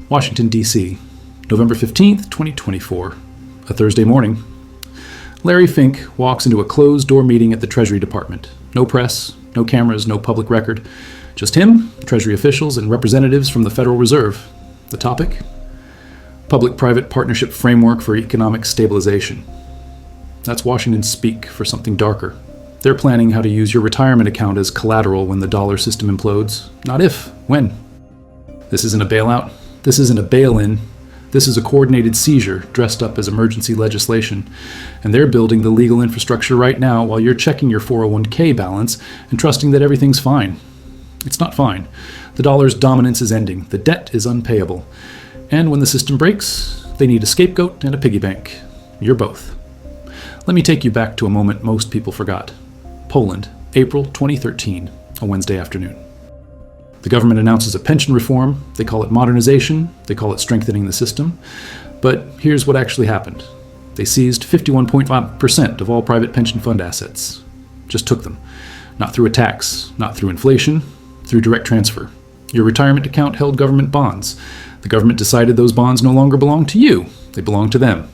Washington, D.C., November 15th, 2024, a Thursday morning. Larry Fink walks into a closed-door meeting at the Treasury Department. No press, no cameras, no public record. Just him, Treasury officials, and representatives from the Federal Reserve. The topic? Public-private partnership framework for economic stabilization. That's Washington speak for something darker. They're planning how to use your retirement account as collateral when the dollar system implodes. Not if, when. This isn't a bailout. This isn't a bail-in. This is a coordinated seizure dressed up as emergency legislation. And they're building the legal infrastructure right now while you're checking your 401k balance and trusting that everything's fine. It's not fine. The dollar's dominance is ending. The debt is unpayable. And when the system breaks, they need a scapegoat and a piggy bank. You're both. Let me take you back to a moment most people forgot. Poland, April 2013, a Wednesday afternoon. The government announces a pension reform. They call it modernization. They call it strengthening the system. But here's what actually happened. They seized 51.5% of all private pension fund assets. Just took them. Not through a tax, not through inflation, through direct transfer. Your retirement account held government bonds. The government decided those bonds no longer belong to you. They belong to them.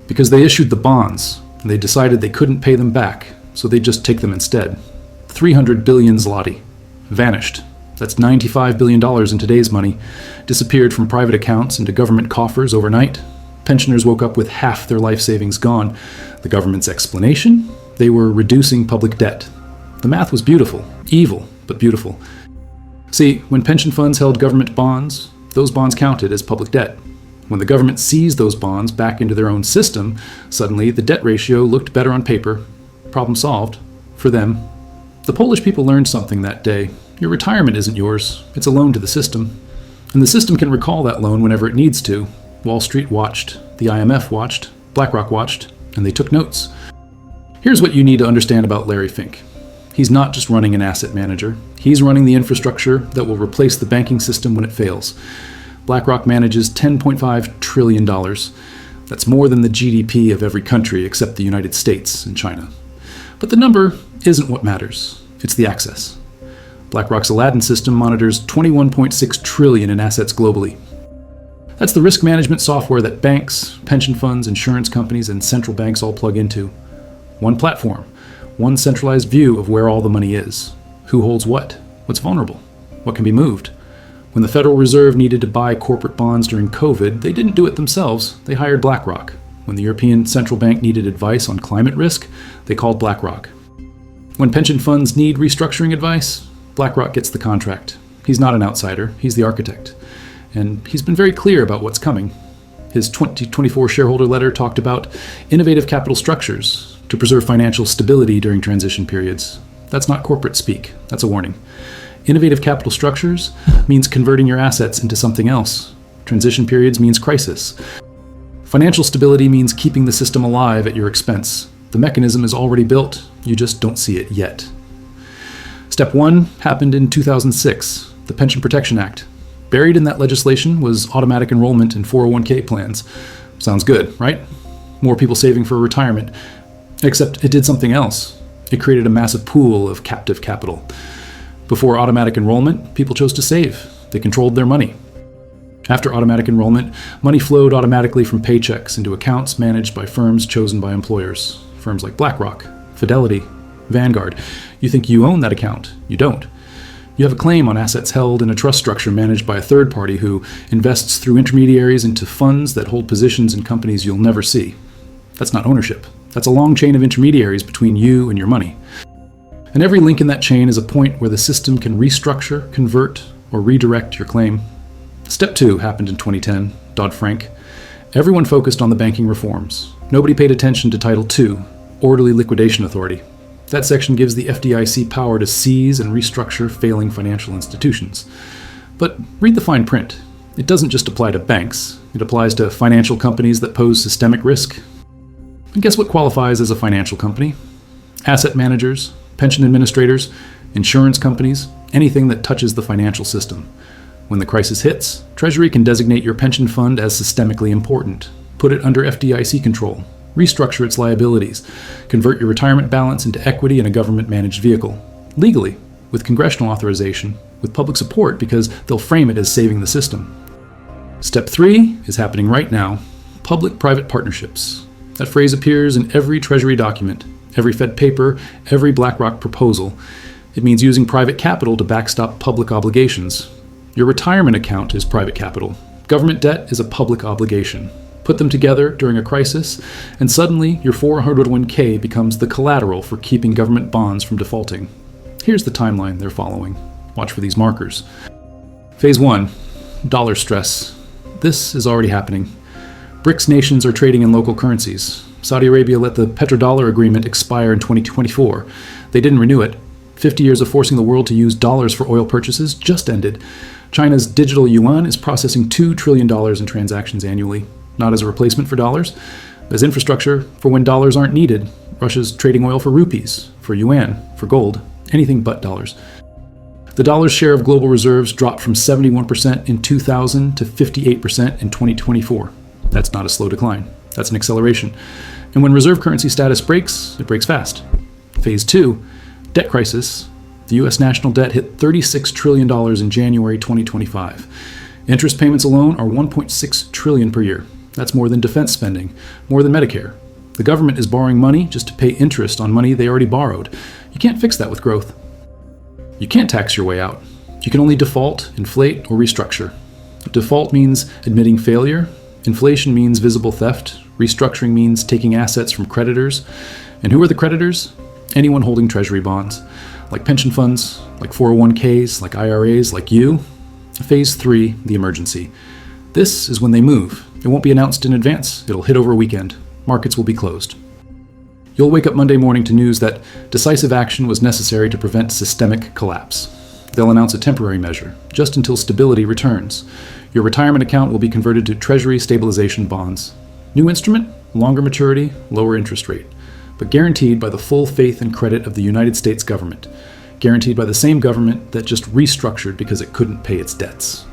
Because they issued the bonds, and they decided they couldn't pay them back, so they just take them instead. 300 billion zloty. Vanished. That's $95 billion in today's money. Disappeared from private accounts into government coffers overnight. Pensioners woke up with half their life savings gone. The government's explanation? They were reducing public debt. The math was beautiful. Evil, but beautiful. See, when pension funds held government bonds, those bonds counted as public debt. When the government seized those bonds back into their own system, suddenly the debt ratio looked better on paper. Problem solved. For them. The Polish people learned something that day. Your retirement isn't yours. It's a loan to the system. And the system can recall that loan whenever it needs to. Wall Street watched. The IMF watched. BlackRock watched. And they took notes. Here's what you need to understand about Larry Fink. He's not just running an asset manager. He's running the infrastructure that will replace the banking system when it fails. BlackRock manages $10.5 trillion. That's more than the GDP of every country except the United States and China. But the number isn't what matters. It's the access. BlackRock's Aladdin system monitors $21.6 trillion in assets globally. That's the risk management software that banks, pension funds, insurance companies, and central banks all plug into. One platform, one centralized view of where all the money is. Who holds what? What's vulnerable? What can be moved? When the Federal Reserve needed to buy corporate bonds during COVID, they didn't do it themselves. They hired BlackRock. When the European Central Bank needed advice on climate risk, they called BlackRock. When pension funds need restructuring advice, BlackRock gets the contract. He's not an outsider. He's the architect. And he's been very clear about what's coming. His 2024 shareholder letter talked about innovative capital structures to preserve financial stability during transition periods. That's not corporate speak. That's a warning. Innovative capital structures means converting your assets into something else. Transition periods means crisis. Financial stability means keeping the system alive at your expense. The mechanism is already built. You just don't see it yet. Step 1 happened in 2006, the Pension Protection Act. Buried in that legislation was automatic enrollment in 401k plans. Sounds good, right? More people saving for retirement. Except it did something else. It created a massive pool of captive capital. Before automatic enrollment, people chose to save. They controlled their money. After automatic enrollment, money flowed automatically from paychecks into accounts managed by firms chosen by employers. Firms like BlackRock, Fidelity, Vanguard. You think you own that account. You don't. You have a claim on assets held in a trust structure managed by a third party who invests through intermediaries into funds that hold positions in companies you'll never see. That's not ownership. That's a long chain of intermediaries between you and your money. And every link in that chain is a point where the system can restructure, convert, or redirect your claim. Step 2 happened in 2010, Dodd-Frank. Everyone focused on the banking reforms. Nobody paid attention to Title II, Orderly Liquidation Authority. That section gives the FDIC power to seize and restructure failing financial institutions. But read the fine print. It doesn't just apply to banks. It applies to financial companies that pose systemic risk. And guess what qualifies as a financial company? Asset managers, pension administrators, insurance companies, anything that touches the financial system. When the crisis hits, Treasury can designate your pension fund as systemically important, put it under FDIC control, restructure its liabilities, convert your retirement balance into equity in a government-managed vehicle, legally, with congressional authorization, with public support because they'll frame it as saving the system. Step 3 is happening right now. Public-private partnerships. That phrase appears in every Treasury document, every Fed paper, every BlackRock proposal. It means using private capital to backstop public obligations. Your retirement account is private capital. Government debt is a public obligation. Put them together during a crisis, and suddenly your 401k becomes the collateral for keeping government bonds from defaulting. Here's the timeline they're following. Watch for these markers. Phase 1, dollar stress. This is already happening. BRICS nations are trading in local currencies. Saudi Arabia let the petrodollar agreement expire in 2024. They didn't renew it. 50 years of forcing the world to use dollars for oil purchases just ended. China's digital yuan is processing $2 trillion in transactions annually, not as a replacement for dollars, but as infrastructure for when dollars aren't needed. Russia's trading oil for rupees, for yuan, for gold, anything but dollars. The dollar's share of global reserves dropped from 71% in 2000 to 58% in 2024. That's not a slow decline. That's an acceleration. And when reserve currency status breaks, it breaks fast. Phase 2, debt crisis. The U.S. national debt hit $36 trillion in January 2025. Interest payments alone are $1.6 trillion per year. That's more than defense spending, more than Medicare. The government is borrowing money just to pay interest on money they already borrowed. You can't fix that with growth. You can't tax your way out. You can only default, inflate, or restructure. Default means admitting failure. Inflation means visible theft. Restructuring means taking assets from creditors. And who are the creditors? Anyone holding treasury bonds, like pension funds, like 401ks, like IRAs, like you. Phase 3, the emergency. This is when they move. It won't be announced in advance. It'll hit over a weekend. Markets will be closed. You'll wake up Monday morning to news that decisive action was necessary to prevent systemic collapse. They'll announce a temporary measure, just until stability returns. Your retirement account will be converted to Treasury stabilization bonds. New instrument, longer maturity, lower interest rate, but guaranteed by the full faith and credit of the United States government, guaranteed by the same government that just restructured because it couldn't pay its debts.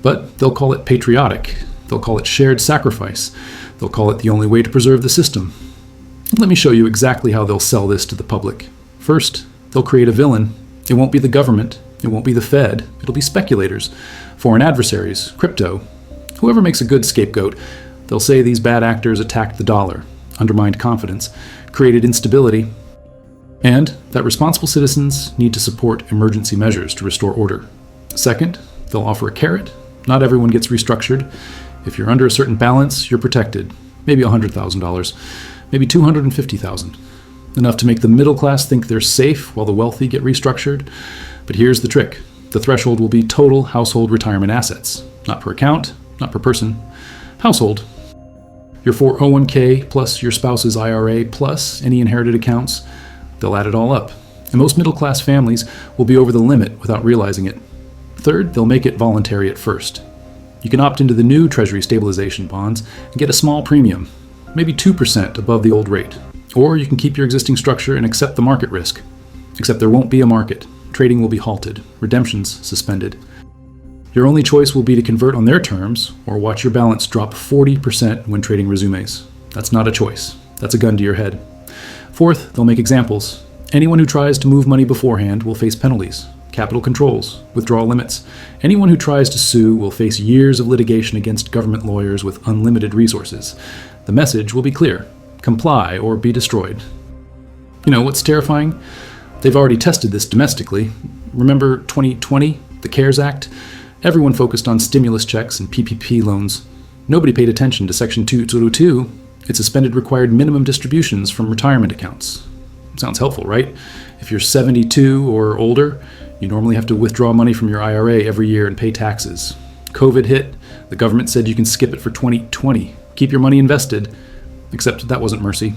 But they'll call it patriotic. They'll call it shared sacrifice. They'll call it the only way to preserve the system. Let me show you exactly how they'll sell this to the public. First, they'll create a villain. It won't be the government. It won't be the Fed. It'll be speculators, foreign adversaries, crypto. Whoever makes a good scapegoat, they'll say these bad actors attacked the dollar, undermined confidence, created instability, and that responsible citizens need to support emergency measures to restore order. Second, they'll offer a carrot. Not everyone gets restructured. If you're under a certain balance, you're protected. Maybe $100,000. Maybe $250,000. Enough to make the middle class think they're safe while the wealthy get restructured. But here's the trick. The threshold will be total household retirement assets. Not per account, not per person. Household. Your 401k plus your spouse's IRA plus any inherited accounts, they'll add it all up. And most middle class families will be over the limit without realizing it. Third, they'll make it voluntary at first. You can opt into the new Treasury stabilization bonds and get a small premium, maybe 2% above the old rate. Or you can keep your existing structure and accept the market risk. Except there won't be a market. Trading will be halted, redemptions suspended. Your only choice will be to convert on their terms or watch your balance drop 40% when trading resumes. That's not a choice. That's a gun to your head. Fourth, they'll make examples. Anyone who tries to move money beforehand will face penalties, capital controls, withdrawal limits. Anyone who tries to sue will face years of litigation against government lawyers with unlimited resources. The message will be clear. Comply or be destroyed. You know what's terrifying? They've already tested this domestically. Remember 2020, the CARES Act? Everyone focused on stimulus checks and PPP loans. Nobody paid attention to Section 222. It suspended required minimum distributions from retirement accounts. Sounds helpful, right? If you're 72 or older, you normally have to withdraw money from your IRA every year and pay taxes. COVID hit. The government said you can skip it for 2020. Keep your money invested. Except that wasn't mercy.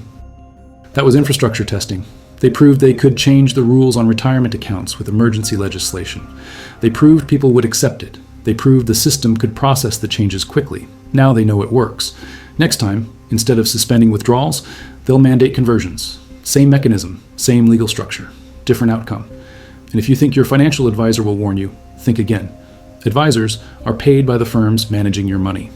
That was infrastructure testing. They proved they could change the rules on retirement accounts with emergency legislation. They proved people would accept it. They proved the system could process the changes quickly. Now they know it works. Next time, instead of suspending withdrawals, they'll mandate conversions. Same mechanism, same legal structure, different outcome. And if you think your financial advisor will warn you, think again. Advisors are paid by the firms managing your money.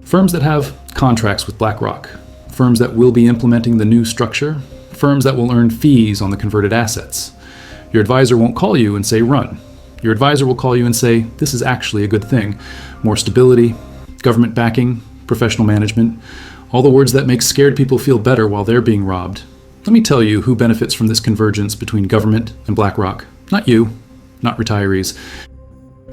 Firms that have contracts with BlackRock, firms that will be implementing the new structure, firms that will earn fees on the converted assets. Your advisor won't call you and say run. Your advisor will call you and say, this is actually a good thing. More stability, government backing, professional management, all the words that make scared people feel better while they're being robbed. Let me tell you who benefits from this convergence between government and BlackRock. Not you, not retirees,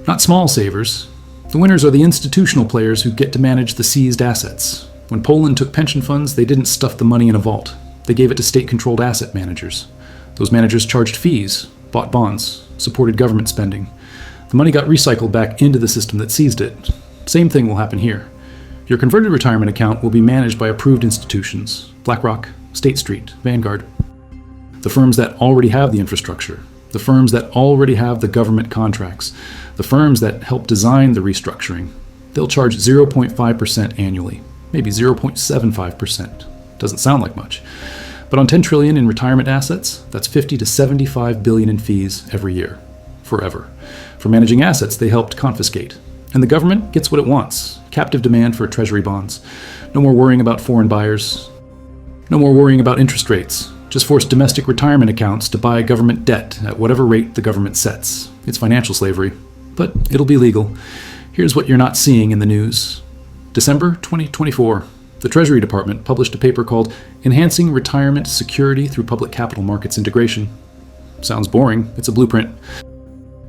not small savers. The winners are the institutional players who get to manage the seized assets. When Poland took pension funds, they didn't stuff the money in a vault. They gave it to state-controlled asset managers. Those managers charged fees, bought bonds, supported government spending. The money got recycled back into the system that seized it. Same thing will happen here. Your converted retirement account will be managed by approved institutions: BlackRock, State Street, Vanguard. The firms that already have the infrastructure, the firms that already have the government contracts, the firms that help design the restructuring, they'll charge 0.5% annually, maybe 0.75%. Doesn't sound like much. But on 10 trillion in retirement assets, that's 50 to 75 billion in fees every year, forever. For managing assets they helped confiscate. And the government gets what it wants: captive demand for treasury bonds. No more worrying about foreign buyers. No more worrying about interest rates. Just force domestic retirement accounts to buy government debt at whatever rate the government sets. It's financial slavery, but it'll be legal. Here's what you're not seeing in the news. December 2024. The Treasury Department published a paper called Enhancing Retirement Security Through Public Capital Markets Integration. Sounds boring. It's a blueprint.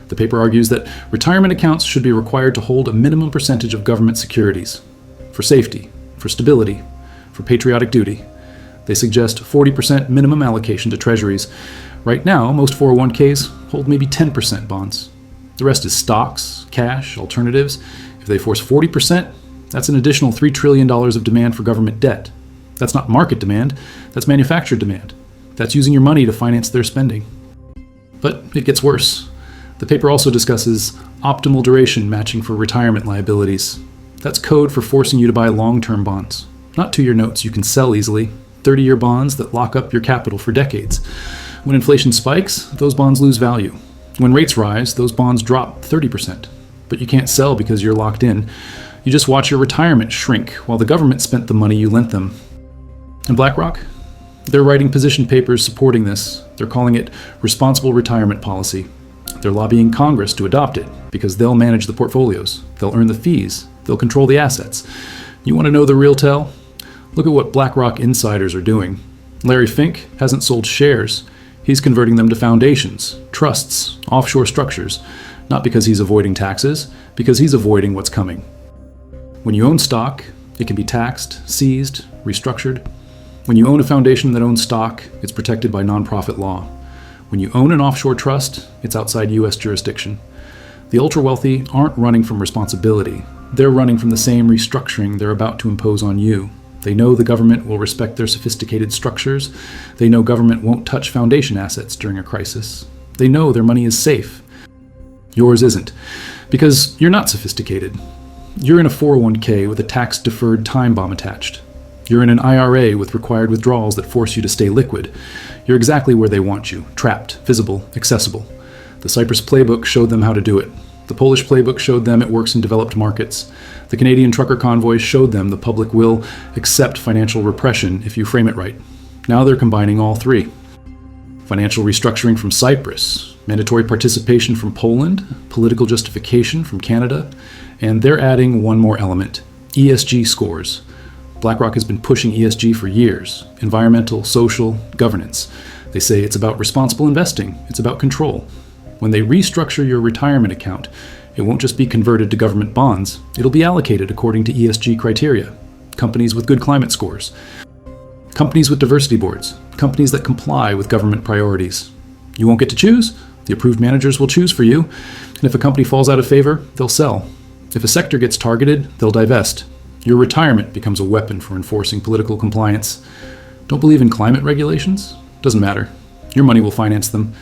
The paper argues that retirement accounts should be required to hold a minimum percentage of government securities. For safety, for stability, for patriotic duty. They suggest 40% minimum allocation to treasuries. Right now, most 401ks hold maybe 10% bonds. The rest is stocks, cash, alternatives. If they force 40%, that's an additional $3 trillion of demand for government debt. That's not market demand, that's manufactured demand. That's using your money to finance their spending. But it gets worse. The paper also discusses optimal duration matching for retirement liabilities. That's code for forcing you to buy long-term bonds, not 2-year notes you can sell easily, 30-year bonds that lock up your capital for decades. When inflation spikes, those bonds lose value. When rates rise, those bonds drop 30%. But you can't sell because you're locked in. You just watch your retirement shrink while the government spent the money you lent them. And BlackRock? They're writing position papers supporting this. They're calling it responsible retirement policy. They're lobbying Congress to adopt it because they'll manage the portfolios. They'll earn the fees. They'll control the assets. You want to know the real tell? Look at what BlackRock insiders are doing. Larry Fink hasn't sold shares. He's converting them to foundations, trusts, offshore structures. Not because he's avoiding taxes, because he's avoiding what's coming. When you own stock, it can be taxed, seized, restructured. When you own a foundation that owns stock, it's protected by nonprofit law. When you own an offshore trust, it's outside U.S. jurisdiction. The ultra-wealthy aren't running from responsibility. They're running from the same restructuring they're about to impose on you. They know the government will respect their sophisticated structures. They know government won't touch foundation assets during a crisis. They know their money is safe. Yours isn't, because you're not sophisticated. You're in a 401k with a tax-deferred time bomb attached. You're in an IRA with required withdrawals that force you to stay liquid. You're exactly where they want you, trapped, visible, accessible. The Cyprus playbook showed them how to do it. The Polish playbook showed them it works in developed markets. The Canadian trucker convoys showed them the public will accept financial repression if you frame it right. Now they're combining all three. Financial restructuring from Cyprus, mandatory participation from Poland, political justification from Canada, and they're adding one more element: ESG scores. BlackRock has been pushing ESG for years: environmental, social, governance. They say it's about responsible investing, it's about control. When they restructure your retirement account, it won't just be converted to government bonds, it'll be allocated according to ESG criteria. Companies with good climate scores, companies with diversity boards, companies that comply with government priorities. You won't get to choose, the approved managers will choose for you, and if a company falls out of favor, they'll sell. If a sector gets targeted, they'll divest. Your retirement becomes a weapon for enforcing political compliance. Don't believe in climate regulations? Doesn't matter. Your money will finance them.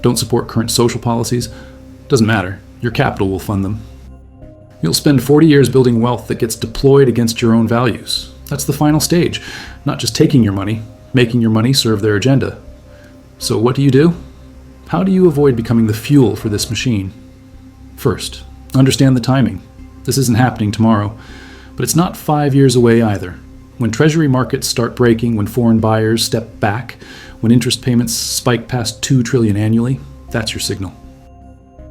Don't support current social policies? Doesn't matter. Your capital will fund them. You'll spend 40 years building wealth that gets deployed against your own values. That's the final stage. Not just taking your money, making your money serve their agenda. So what do? How do you avoid becoming the fuel for this machine? First, understand the timing. This isn't happening tomorrow, but it's not 5 years away either. When treasury markets start breaking, when foreign buyers step back, when interest payments spike past $2 trillion annually, that's your signal.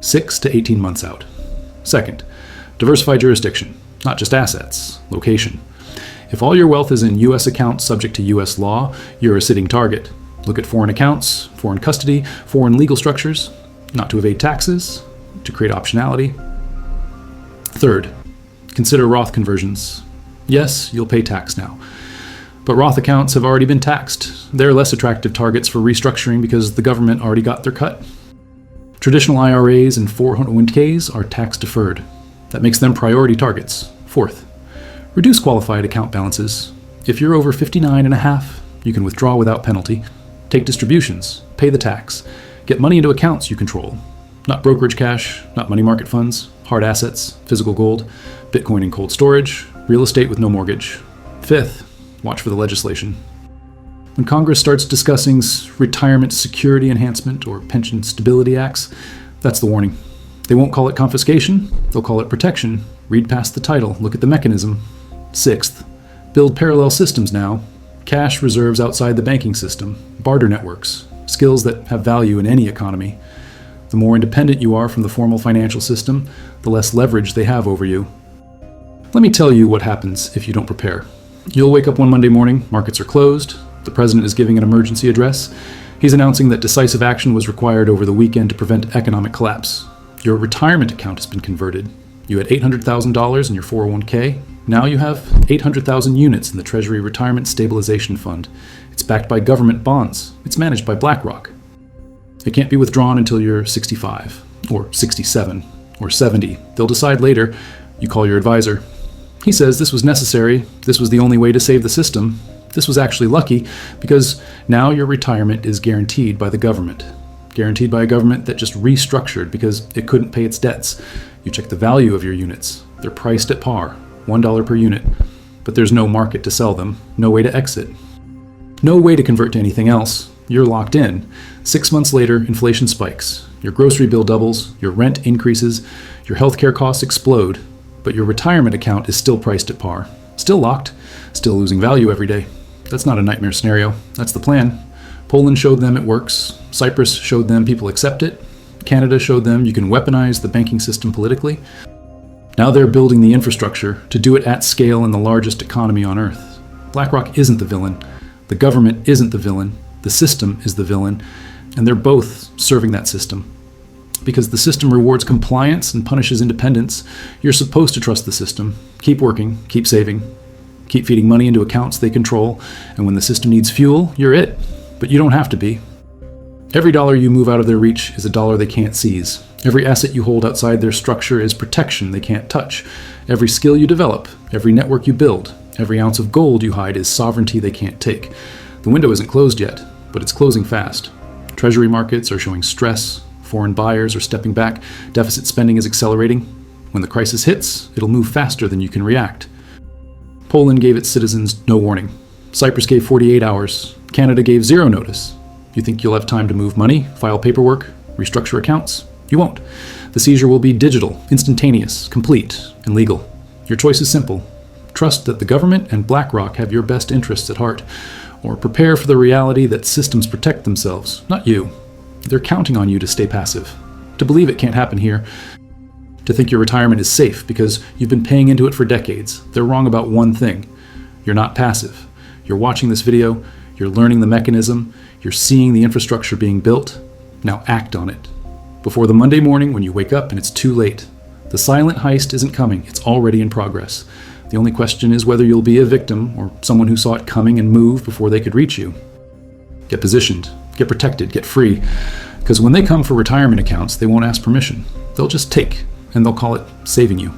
6 to 18 months out. Second, diversify jurisdiction, not just assets, location. If all your wealth is in U.S. accounts subject to U.S. law, you're a sitting target. Look at foreign accounts, foreign custody, foreign legal structures, not to evade taxes, to create optionality. Third, consider Roth conversions. Yes, you'll pay tax now, but Roth accounts have already been taxed. They're less attractive targets for restructuring because the government already got their cut. Traditional IRAs and 401ks are tax deferred. That makes them priority targets. Fourth, reduce qualified account balances. If you're over 59 and a half, you can withdraw without penalty, take distributions, pay the tax, get money into accounts you control. Not brokerage cash, not money market funds, hard assets, physical gold, Bitcoin and cold storage, real estate with no mortgage. Fifth, watch for the legislation. When Congress starts discussing retirement security enhancement or pension stability acts, that's the warning. They won't call it confiscation, they'll call it protection. Read past the title, look at the mechanism. Sixth, build parallel systems now. Cash reserves outside the banking system, barter networks, skills that have value in any economy. The more independent you are from the formal financial system, the less leverage they have over you. Let me tell you what happens if you don't prepare. You'll wake up one Monday morning, markets are closed, the president is giving an emergency address. He's announcing that decisive action was required over the weekend to prevent economic collapse. Your retirement account has been converted. You had $800,000 in your 401k. Now you have 800,000 units in the Treasury Retirement Stabilization Fund. It's backed by government bonds. It's managed by BlackRock. It can't be withdrawn until you're 65, or 67, or 70. They'll decide later. You call your advisor. He says this was necessary. This was the only way to save the system. This was actually lucky because now your retirement is guaranteed by the government. Guaranteed by a government that just restructured because it couldn't pay its debts. You check the value of your units. They're priced at par, $1 per unit. But there's no market to sell them, no way to exit. No way to convert to anything else. You're locked in. 6 months later, inflation spikes. Your grocery bill doubles, your rent increases, your healthcare costs explode, but your retirement account is still priced at par. Still locked, still losing value every day. That's not a nightmare scenario. That's the plan. Poland showed them it works. Cyprus showed them people accept it. Canada showed them you can weaponize the banking system politically. Now they're building the infrastructure to do it at scale in the largest economy on earth. BlackRock isn't the villain. The government isn't the villain. The system is the villain, and they're both serving that system. Because the system rewards compliance and punishes independence, you're supposed to trust the system, keep working, keep saving, keep feeding money into accounts they control, and when the system needs fuel, you're it. But you don't have to be. Every dollar you move out of their reach is a dollar they can't seize. Every asset you hold outside their structure is protection they can't touch. Every skill you develop, every network you build, every ounce of gold you hide is sovereignty they can't take. The window isn't closed yet, but it's closing fast. Treasury markets are showing stress. Foreign buyers are stepping back. Deficit spending is accelerating. When the crisis hits, it'll move faster than you can react. Poland gave its citizens no warning. Cyprus gave 48 hours. Canada gave zero notice. You think you'll have time to move money, file paperwork, restructure accounts? You won't. The seizure will be digital, instantaneous, complete, and legal. Your choice is simple. Trust that the government and BlackRock have your best interests at heart, or prepare for the reality that systems protect themselves, not you. They're counting on you to stay passive, to believe it can't happen here, to think your retirement is safe because you've been paying into it for decades. They're wrong about one thing. You're not passive. You're watching this video, you're learning the mechanism, you're seeing the infrastructure being built. Now act on it. Before the Monday morning when you wake up and it's too late. The silent heist isn't coming, it's already in progress. The only question is whether you'll be a victim or someone who saw it coming and move before they could reach you. Get positioned, get protected, get free. Because when they come for retirement accounts, they won't ask permission. They'll just take, and they'll call it saving you.